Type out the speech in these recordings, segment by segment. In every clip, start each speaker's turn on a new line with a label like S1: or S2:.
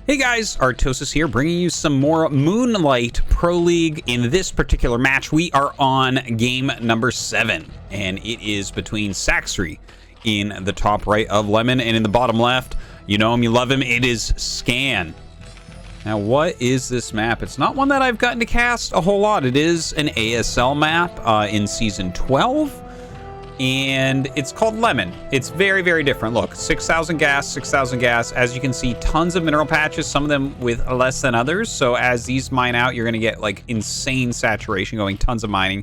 S1: Hey guys, Artosis here, bringing you some more Moonlight Pro League. In this particular match, we are on game number 7, and it is between Sacsri in the top right of Lemon, and in the bottom left, you know him, you love him, it is Scan. Now, what is this map? It's not one that I've gotten to cast a whole lot. It is an ASL map in Season 12. And it's called Lemon. It's very, very different. Look, 6,000 gas, 6,000 gas. As you can see, tons of mineral patches, some of them with less than others. So as these mine out, you're going to get like insane saturation going, tons of mining.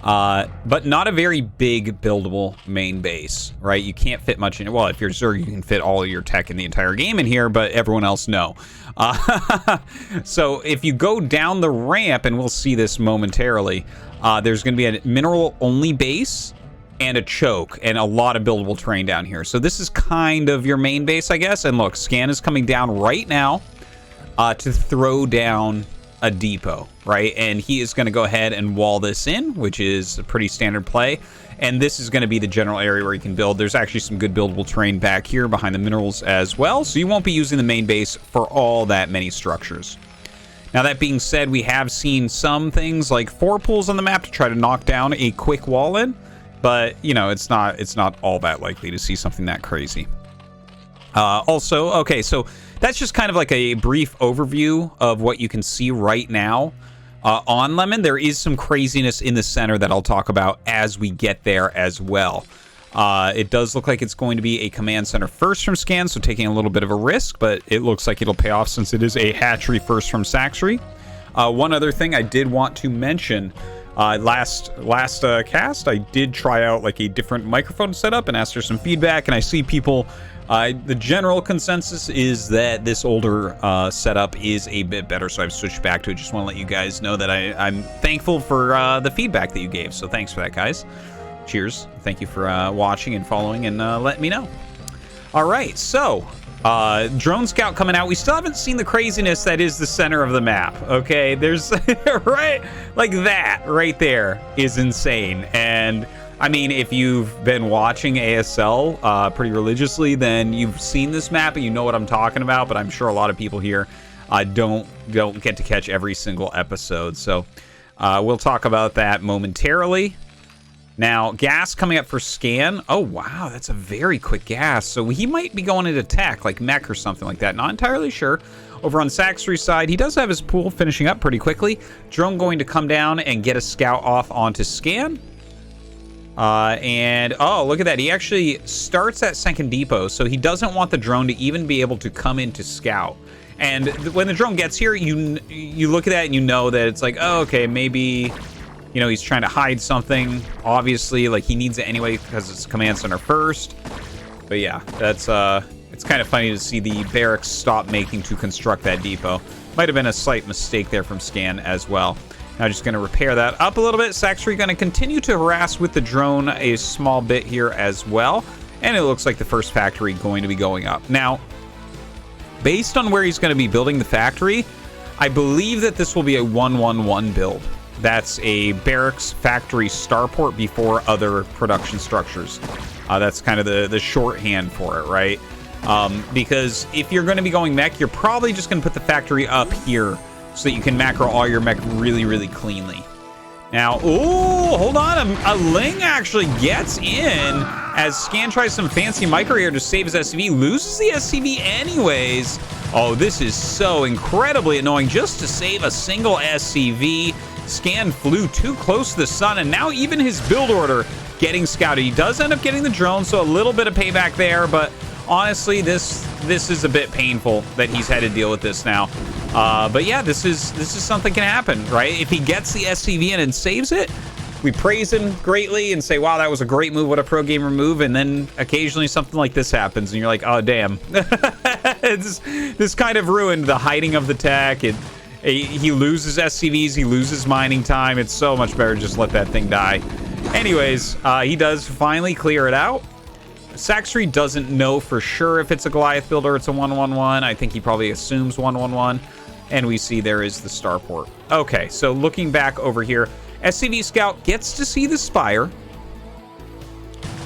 S1: But not a very big buildable main base, right? You can't fit much in it. Well, if you're Zerg, you can fit all of your tech in the entire game in here, but everyone else, no. So if you go down the ramp, and we'll see this momentarily, there's going to be a mineral-only base and a choke, and a lot of buildable terrain down here. So this is kind of your main base, I guess. And look, Scan is coming down right now to throw down a depot, right? And he is going to go ahead and wall this in, which is a pretty standard play. And this is going to be the general area where you can build. There's actually some good buildable terrain back here behind the minerals as well. So you won't be using the main base for all that many structures. Now, that being said, we have seen some things like 4 pools on the map to try to knock down a quick wall in. But, you know, it's not all that likely to see something that crazy. Also, okay, so that's just kind of like a brief overview of what you can see right now on Lemon. There is some craziness in the center that I'll talk about as we get there as well. It does look like it's going to be a command center first from Scan, so taking a little bit of a risk, but it looks like it'll pay off since it is a hatchery first from Sacsri. One other thing I did want to mention. Last cast, I did try out like a different microphone setup and asked for some feedback, and I see people, the general consensus is that this older setup is a bit better, so I've switched back to it. Just want to let you guys know that I'm thankful for the feedback that you gave, so thanks for that, guys. Cheers. Thank you for watching and following and letting me know. All right, so drone scout coming out. We still haven't seen the craziness that is the center of the map. Okay, there's right like that right there is insane. And I mean, if you've been watching ASL pretty religiously, then you've seen this map and you know what I'm talking about. But I'm sure a lot of people here don't get to catch every single episode. So we'll talk about that momentarily. Now, gas coming up for Scan. Oh, wow, that's a very quick gas. So he might be going into tech, like mech or something like that. Not entirely sure. Over on Sacsri's side, he does have his pool finishing up pretty quickly. Drone going to come down and get a scout off onto Scan. And, oh, look at that. He actually starts at second depot, so he doesn't want the drone to even be able to come into scout. And when the drone gets here, you look at that and you know that it's like, oh, okay, maybe... You know, he's trying to hide something, obviously, like he needs it anyway because it's command center first. But yeah, that's it's kind of funny to see the barracks stop making to construct that depot. Might have been a slight mistake there from Scan as well. Now just going to repair that up a little bit. Sacsri going to continue to harass with the drone a small bit here as well. And it looks like the first factory going to be going up. Now, based on where he's going to be building the factory, I believe that this will be a 1-1-1 build. That's a barracks factory starport before other production structures. That's kind of the shorthand for it, right? Because if you're going to be going mech, you're probably just going to put the factory up here so that you can macro all your mech really, really cleanly. Now, oh, hold on. A Ling actually gets in as Scan tries some fancy micro here to save his SCV. Loses the SCV anyways. Oh, this is so incredibly annoying just to save a single SCV. Scan flew too close to the sun, and now even his build order getting scouted. He does end up getting the drone, so a little bit of payback there, but honestly, this is a bit painful that he's had to deal with this now. But yeah, this is something can happen, right? If he gets the SCV in and saves it, we praise him greatly and say, wow, that was a great move, what a pro gamer move, and then occasionally something like this happens, and you're like, oh, damn. This kind of ruined the hiding of the tech. He loses SCVs, he loses mining time. It's so much better to just let that thing die. Anyways, he does finally clear it out. Sacsri doesn't know for sure if it's a Goliath build or it's a 1-1-1. I think he probably assumes 1-1-1. And we see there is the starport. Okay, so looking back over here, SCV Scout gets to see the Spire.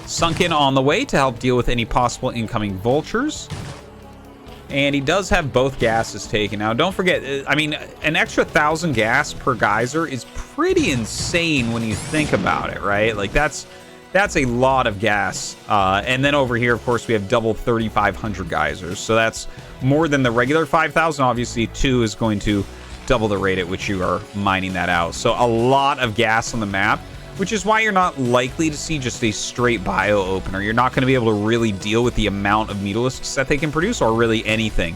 S1: Sunk in on the way to help deal with any possible incoming vultures. And he does have both gases taken. Now, don't forget, I mean, an extra 1,000 gas per geyser is pretty insane when you think about it, right? Like, that's a lot of gas. And then over here, of course, we have double 3,500 geysers. So that's more than the regular 5,000. Obviously, 2 is going to double the rate at which you are mining that out. So a lot of gas on the map, which is why you're not likely to see just a straight bio opener. You're not going to be able to really deal with the amount of Mutalisks that they can produce, or really anything.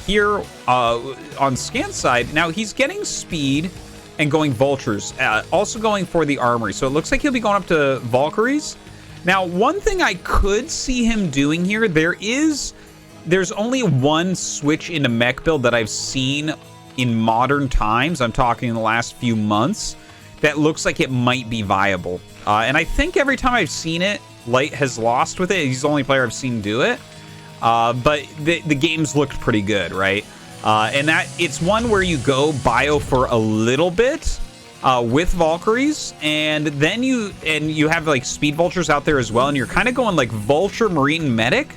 S1: Here on Scan's side, now he's getting speed and going Vultures, also going for the Armory. So it looks like he'll be going up to Valkyries. Now, one thing I could see him doing here, there's only one switch into mech build that I've seen in modern times. I'm talking in the last few months. That looks like it might be viable. And I think every time I've seen it, Light has lost with it. He's the only player I've seen do it. But the game's looked pretty good, right? And that it's one where you go bio for a little bit with Valkyries, and then you have like speed vultures out there as well, and you're kind of going like Vulture, Marine, Medic,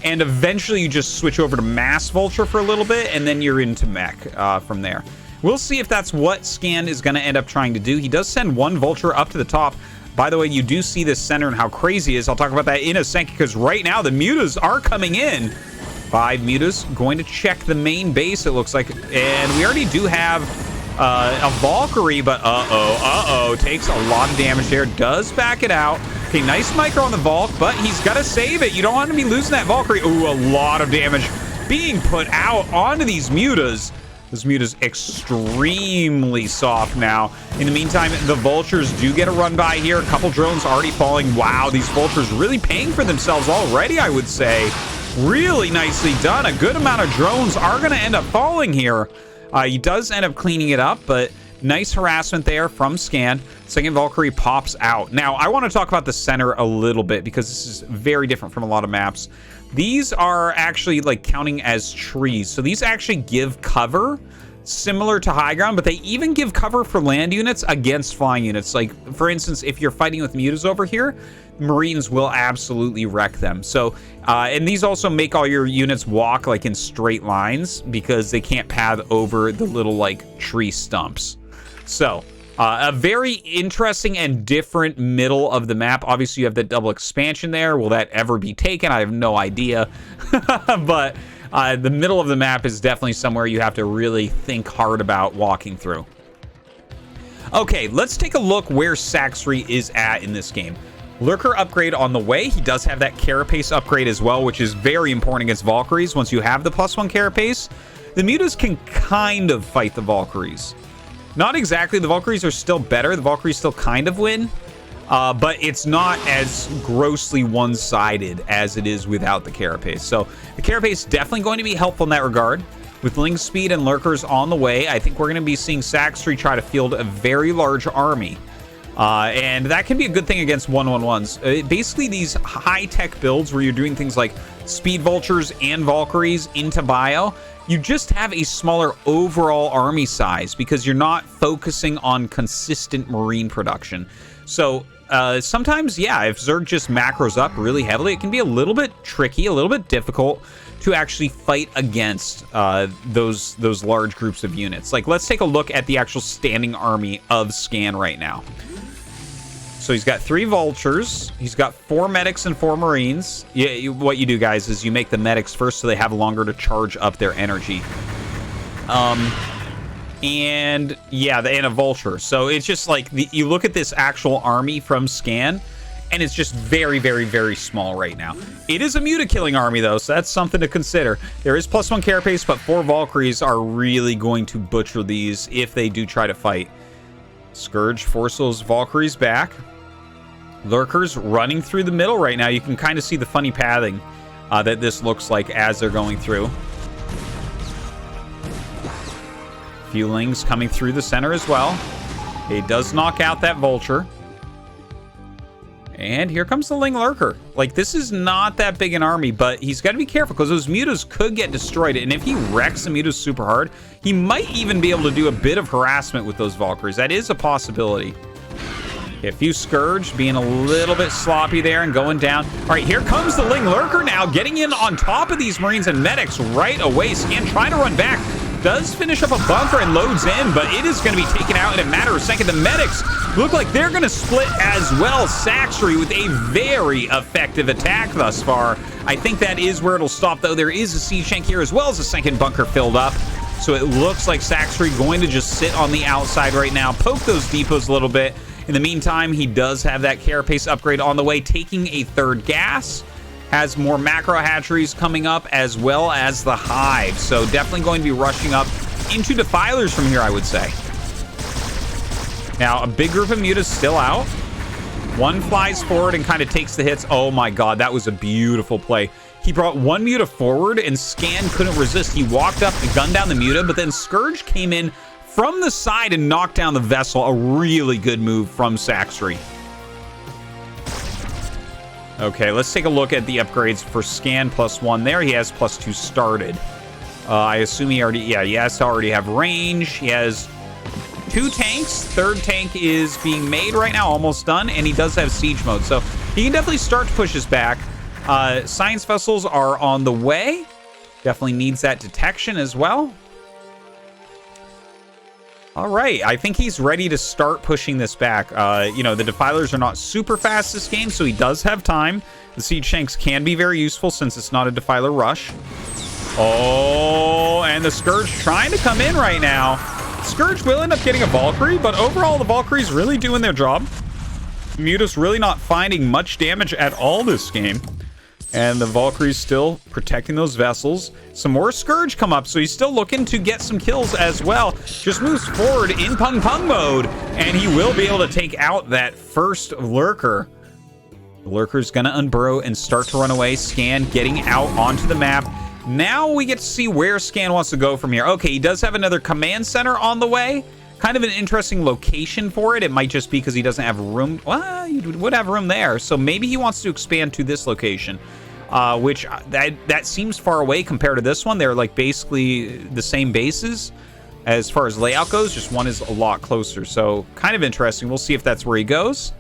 S1: and eventually you just switch over to Mass Vulture for a little bit, and then you're into mech from there. We'll see if that's what Scan is going to end up trying to do. He does send one Vulture up to the top. By the way, you do see this center and how crazy it is. I'll talk about that in a second, because right now the Mutas are coming in. 5 Mutas going to check the main base, it looks like. And we already do have a Valkyrie, but takes a lot of damage there. Does back it out. Okay, nice micro on the Valk, but he's got to save it. You don't want to be losing that Valkyrie. Ooh, a lot of damage being put out onto these Mutas. This Muta's extremely soft now. In the meantime, the Vultures do get a run by here. A couple drones already falling. Wow, these Vultures really paying for themselves already, I would say. Really nicely done. A good amount of drones are going to end up falling here. He does end up cleaning it up, but nice harassment there from Scan. Second Valkyrie pops out. Now, I want to talk about the center a little bit, because this is very different from a lot of maps. These are actually like counting as trees. So these actually give cover similar to high ground, but they even give cover for land units against flying units. Like, for instance, if you're fighting with Mutas over here, Marines will absolutely wreck them. So, and these also make all your units walk like in straight lines, because they can't path over the little like tree stumps. So, a very interesting and different middle of the map. Obviously, you have that double expansion there. Will that ever be taken? I have no idea. But the middle of the map is definitely somewhere you have to really think hard about walking through. Okay, let's take a look where Sacsri is at in this game. Lurker upgrade on the way. He does have that Carapace upgrade as well, which is very important against Valkyries. Once you have the +1 Carapace, the Mutas can kind of fight the Valkyries. Not exactly. The Valkyries are still better. The Valkyries still kind of win. But it's not as grossly one-sided as it is without the Carapace. So the Carapace is definitely going to be helpful in that regard. With Ling Speed and Lurkers on the way, I think we're going to be seeing Sacsri try to field a very large army. And that can be a good thing against 1-1-1s. Basically, these high-tech builds where you're doing things like Speed Vultures and Valkyries into bio, you just have a smaller overall army size because you're not focusing on consistent Marine production. So sometimes, yeah, if Zerg just macros up really heavily, it can be a little bit tricky, a little bit difficult to actually fight against those large groups of units. Like, let's take a look at the actual standing army of Scan right now. So he's got 3 Vultures. He's got 4 Medics and 4 Marines. Yeah, what you do, guys, is you make the Medics first so they have longer to charge up their energy. And yeah, and a Vulture. So it's just like, you look at this actual army from Scan, and it's just very, very, very small right now. It is a Muta-killing army, though, so that's something to consider. There is +1 Carapace, but 4 Valkyries are really going to butcher these if they do try to fight. Scourge force those Valkyries back. Lurkers running through the middle right now. You can kind of see the funny pathing that this looks like as they're going through. Few Lings coming through the center as well. He does knock out that Vulture. And here comes the Ling Lurker. Like, this is not that big an army, but he's got to be careful because those Mutas could get destroyed. And if he wrecks the Mutas super hard, he might even be able to do a bit of harassment with those Valkyries. That is a possibility. A few Scourge being a little bit sloppy there and going down. All right, here comes the Ling Lurker now, getting in on top of these Marines and Medics right away. Scan trying to run back. Does finish up a bunker and loads in, but it is going to be taken out in a matter of seconds. The Medics look like they're going to split as well. Sacsri with a very effective attack thus far. I think that is where it'll stop, though. There is a siege tank here as well as a second bunker filled up. So it looks like Sacsri going to just sit on the outside right now, poke those depots a little bit. In the meantime, he does have that carapace upgrade on the way, taking a third gas. Has more macro hatcheries coming up as well as the hive. So definitely going to be rushing up into defilers from here, I would say. Now, a big group of mutas still out. One flies forward and kind of takes the hits. Oh my god, that was a beautiful play. He brought one muta forward and Scan couldn't resist. He walked up and gunned down the muta, but then Scourge came in from the side and knocked down the vessel. A really good move from Sacsri. Okay, let's take a look at the upgrades for Scan +1 there. He has +2 started. I assume he already, yeah, he has to already have range. He has 2 tanks. Third tank is being made right now, almost done, and he does have siege mode. So he can definitely start to push us back. Science vessels are on the way. Definitely needs that detection as well. All right, I think he's ready to start pushing this back. You know, the defilers are not super fast this game, so he does have time. The siege tanks can be very useful since it's not a defiler rush. Oh, and the Scourge trying to come in right now. Scourge will end up getting a Valkyrie, but overall the Valkyrie's really doing their job. Muta's really not finding much damage at all this game. And the Valkyrie's still protecting those vessels. Some more Scourge come up, so he's still looking to get some kills as well. Just moves forward in pung mode, and he will be able to take out that first Lurker. The Lurker's gonna unburrow and start to run away. Scan getting out onto the map. Now we get to see where Scan wants to go from here. Okay, he does have another command center on the way. Kind of an interesting location for it. It might just be because he doesn't have room. Well, he would have room there. So maybe he wants to expand to this location, which that seems far away compared to this one. They're like basically the same bases as far as layout goes. Just one is a lot closer. So kind of interesting. We'll see if that's where he goes.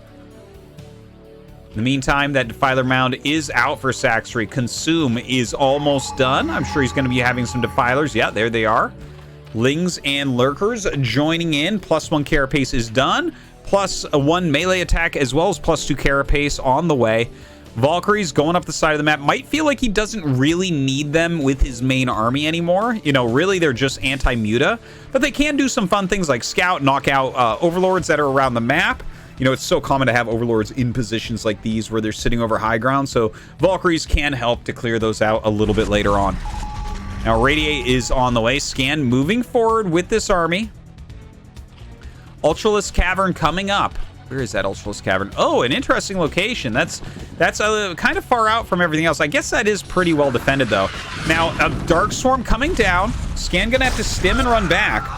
S1: In the meantime, that Defiler Mound is out for Sacsri. Consume is almost done. I'm sure he's going to be having some Defilers. Yeah, there they are. Lings and Lurkers joining in. +1 carapace is done. +1 melee attack as well as +2 carapace on the way. Valkyrie's going up the side of the map. Might feel like he doesn't really need them with his main army anymore. You know, really they're just anti-muta. But they can do some fun things like scout, knock out overlords that are around the map. You know, it's so common to have overlords in positions like these where they're sitting over high ground. So Valkyries can help to clear those out a little bit later on. Now, Radiate is on the way. Scan moving forward with this army. Ultralisk Cavern coming up. Where is that Ultralisk Cavern? Oh, an interesting location. That's kind of far out from everything else. I guess that is pretty well defended, though. Now, a Dark Storm coming down. Scan gonna have to stim and run back.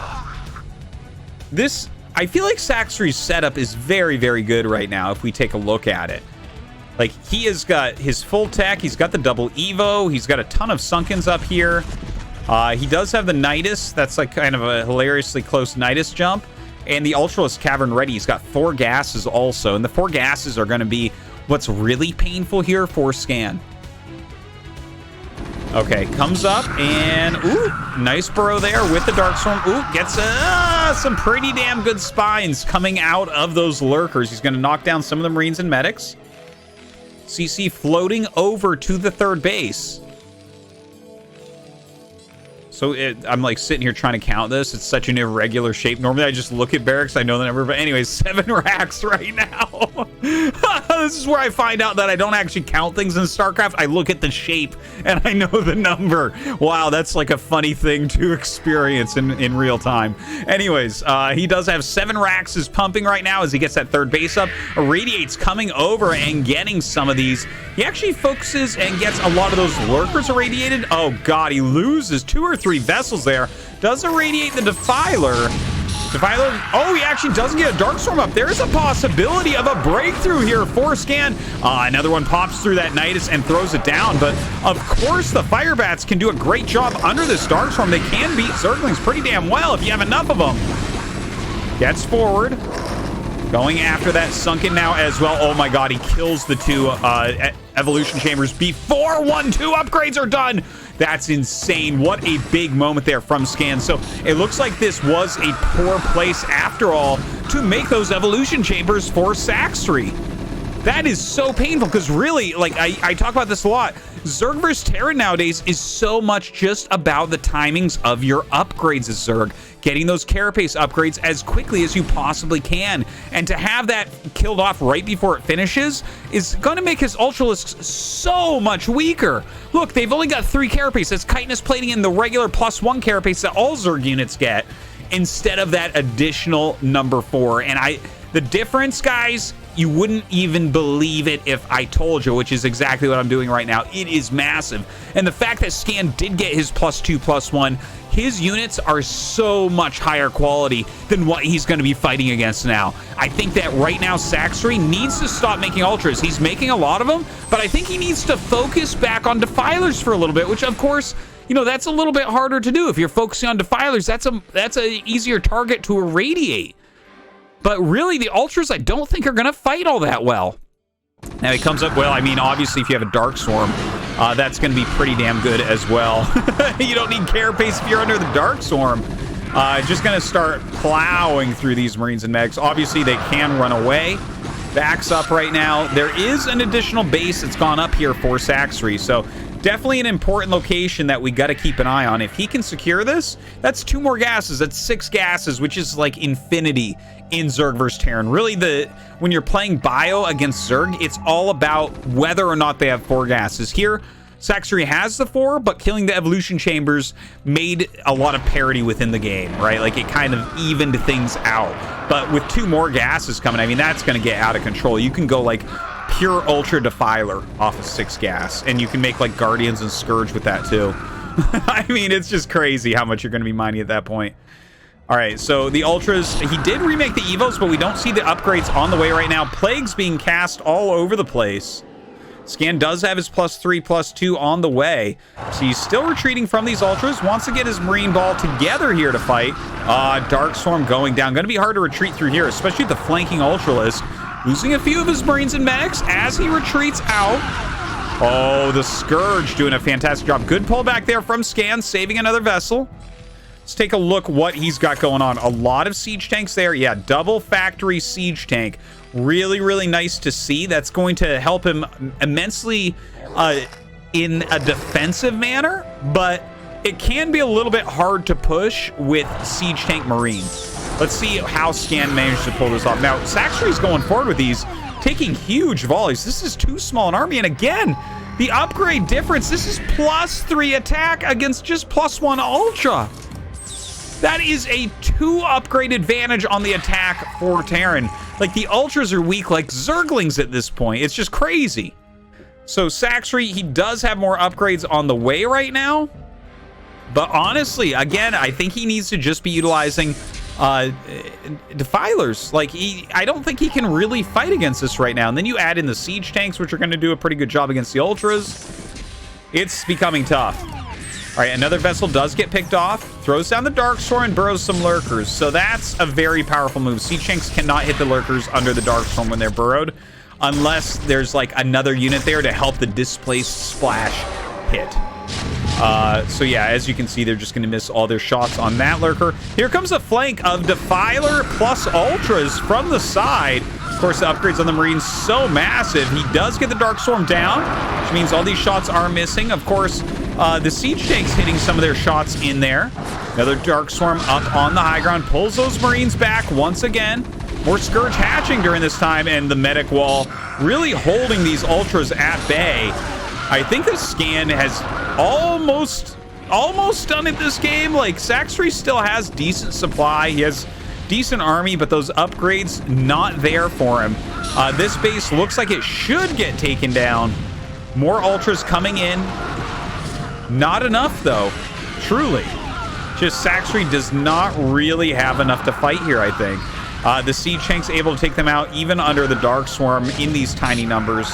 S1: This, I feel like Sacsri's setup is very, very good right now if we take a look at it. Like, he has got his full tech. He's got the double Evo. He's got a ton of Sunkens up here. He does have the Nidus. That's like kind of a hilariously close Nidus jump. And the Ultralisk Cavern ready. He's got 4 gases also. And the 4 gases are going to be what's really painful here for Scan. Okay, comes up and, ooh, nice burrow there with the Darkstorm. Ooh, gets some pretty damn good spines coming out of those Lurkers. He's going to knock down some of the Marines and Medics. CC floating over to the third base. So I'm like sitting here trying to count this. It's such an irregular shape. Normally I just look at barracks. I know the number, but anyways, 7 racks right now. This is where I find out that I don't actually count things in StarCraft. I look at the shape and I know the number. Wow, that's like a funny thing to experience in real time. Anyways, he does have 7 racks is pumping right now as he gets that third base up. Irradiate's coming over and getting some of these. He actually focuses and gets a lot of those Lurkers irradiated. Oh god, he loses 2 or 3 vessels there. Does irradiate the Defiler. Defiler, oh, he actually doesn't get a Darkstorm up. There's a possibility of a breakthrough here for Scan. Another one pops through that Nidus and throws it down. But of course, the Firebats can do a great job under this Darkstorm. They can beat Zerglings pretty damn well if you have enough of them. Gets forward. Going after that Sunken now as well. Oh my god, he kills the two evolution chambers before 1-2 upgrades are done. That's insane. What a big moment there from Scan. So it looks like this was a poor place after all to make those evolution chambers for Sacsri. That is so painful because really, like I talk about this a lot, Zerg vs. Terran nowadays is so much just about the timings of your upgrades as Zerg. Getting those carapace upgrades as quickly as you possibly can. And to have that killed off right before it finishes is going to make his Ultralisks so much weaker. Look, they've only got 3 carapace. That's chitinous plating in the regular +1 carapace that all Zerg units get, instead of that additional number 4. And the difference, guys, you wouldn't even believe it if I told you, which is exactly what I'm doing right now. It is massive. And the fact that Scan did get his +2, +1, his units are so much higher quality than what he's going to be fighting against now. I think that right now Sacsri needs to stop making Ultras. He's making a lot of them, but I think he needs to focus back on Defilers for a little bit, which of course, you know, that's a little bit harder to do. If you're focusing on Defilers, that's a easier target to irradiate. But really, the Ultras, I don't think are going to fight all that well. Now, he comes up, well, I mean, obviously, if you have a Dark Swarm, that's going to be pretty damn good as well. You don't need Carapace if you're under the Dark Swarm. Just going to start plowing through these Marines and Mechs. Obviously, they can run away. Backs up right now. There is an additional base that's gone up here for Sacsri, so definitely an important location that we got to keep an eye on. If he can secure this, that's 2 more gases. That's 6 gases, which is like infinity in Zerg vs. Terran. Really, when you're playing bio against Zerg, it's all about whether or not they have 4 gases. Here, Sacsri has the 4, but killing the evolution chambers made a lot of parity within the game, right? Like, it kind of evened things out. But with 2 more gases coming, I mean, that's going to get out of control. You can go, like, pure Ultra Defiler off of 6 gas, and you can make, like, Guardians and Scourge with that, too. I mean, it's just crazy how much you're going to be mining at that point. All right, so the Ultras, he did remake the Evos, but we don't see the upgrades on the way right now. Plagues being cast all over the place. Scan does have his +3, +2 on the way. So he's still retreating from these Ultras. Wants to get his Marine Ball together here to fight. Dark Swarm going down. Going to be hard to retreat through here, especially the flanking Ultralisk. Losing a few of his Marines and Mechs as he retreats out. Oh, the Scourge doing a fantastic job. Good pullback there from Scan, saving another vessel. Let's take a look what he's got going on. A lot of siege tanks there. Yeah, double factory siege tank. Really, really nice to see. That's going to help him immensely in a defensive manner, but it can be a little bit hard to push with siege tank Marines. Let's see how Scan managed to pull this off. Now, Sacsri's going forward with these, taking huge volleys. This is too small an army, and again, the upgrade difference. This is +3 attack against just +1 Ultra. That is a 2 upgrade advantage on the attack for Terran. Like, the Ultras are weak like Zerglings at this point. It's just crazy. So Sacsri, he does have more upgrades on the way right now. But honestly, again, I think he needs to just be utilizing Defilers. Like, I don't think he can really fight against this right now. And then you add in the siege tanks, which are going to do a pretty good job against the Ultras. It's becoming tough. All right, another vessel does get picked off. Throws down the Dark Swarm and burrows some Lurkers. So that's a very powerful move. Siege tanks cannot hit the Lurkers under the Dark Swarm when they're burrowed, unless there's like another unit there to help the displaced splash hit. So yeah, as you can see, they're just going to miss all their shots on that Lurker. Here comes a flank of Defiler plus Ultras from the side. Of course, the upgrades on the Marines so massive. He does get the Dark Swarm down, which means all these shots are missing. Of course, the siege tank's hitting some of their shots in there. Another Dark Swarm up on the high ground, pulls those Marines back once again. More Scourge hatching during this time, and the medic wall really holding these Ultras at bay. I think the Scan has almost done it this game. Like, Sacsri still has decent supply. He has decent army, but those upgrades not there for him. This base looks like it should get taken down. More Ultras coming in. Not enough, though. Truly. Just Sacsri does not really have enough to fight here, I think. The siege tank's able to take them out even under the Dark Swarm in these tiny numbers.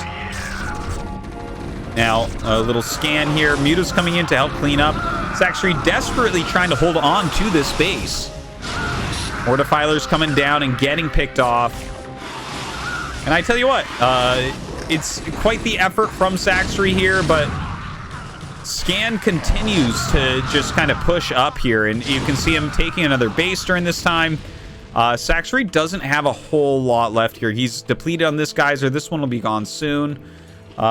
S1: Now, a little scan here. Muta's coming in to help clean up. Sacsri desperately trying to hold on to this base. More Defilers coming down and getting picked off. And I tell you what, it's quite the effort from Sacsri here, but Scan continues to just kind of push up here, and you can see him taking another base during this time. Sacsri doesn't have a whole lot left here. He's depleted on this geyser. This one will be gone soon.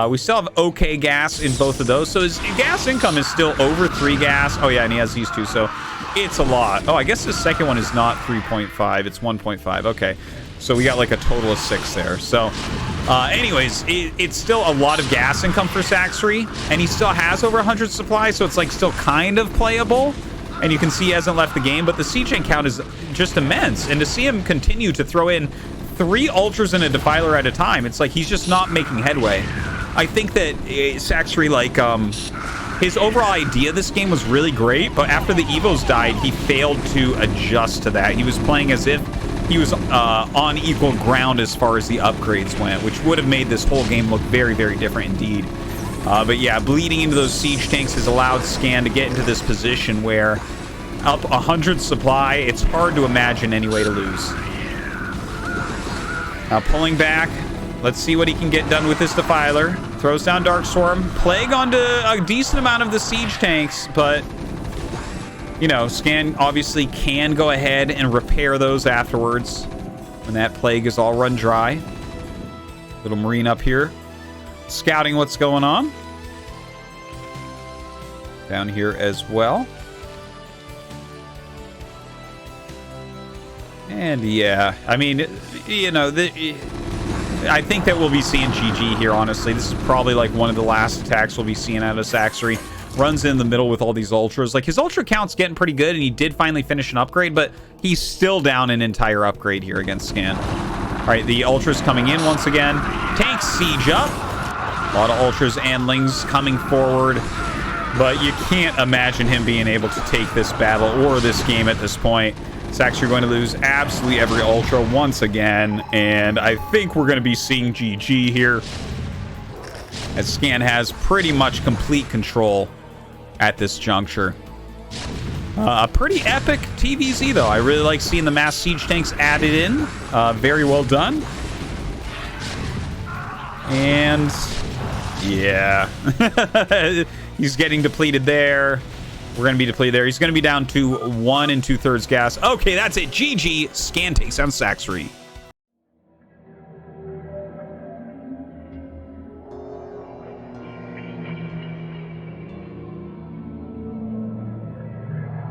S1: We still have okay gas in both of those, so his gas income is still over 3 gas. Oh yeah, and he has these two, so it's a lot. Oh, I guess the second one is not 3.5, it's 1.5. Okay, so we got like a total of 6 there. So anyways, it's still a lot of gas income for Sacsri, and he still has over 100 supply, so it's like still kind of playable. And you can see he hasn't left the game, but the siege tank count is just immense. And to see him continue to throw in 3 ultras and a defiler at a time, it's like he's just not making headway. I think that Sacsri, like, his overall idea of this game was really great, but after the Evos died, he failed to adjust to that. He was playing as if he was on equal ground as far as the upgrades went, which would have made this whole game look very, very different indeed. But yeah, bleeding into those siege tanks has allowed Scan to get into this position where up 100 supply, it's hard to imagine any way to lose. Now pulling back, let's see what he can get done with this defiler. Throws down Darkstorm, Plague onto a decent amount of the siege tanks, but you know, Scan obviously can go ahead and repair those afterwards when that Plague is all run dry. Little Marine up here, scouting what's going on. Down here as well. And yeah, I mean, you know, I think that we'll be seeing GG here, honestly. This is probably like one of the last attacks we'll be seeing out of Sacsri. Runs in the middle with all these ultras. Like, his ultra count's getting pretty good, and he did finally finish an upgrade, but he's still down an entire upgrade here against Scan. All right, the ultras coming in once again. Tank siege up. A lot of ultras and lings coming forward, but you can't imagine him being able to take this battle or this game at this point. Sacsri going to lose absolutely every ultra once again, and I think we're going to be seeing GG here, as Scan has pretty much complete control at this juncture. A pretty epic TVZ, though. I really like seeing the mass siege tanks added in. Very well done. And yeah, he's getting depleted there. We're going to be depleted there. He's going to be down to 1 2/3 gas. Okay, that's it. GG. Scan takes down Sacsri.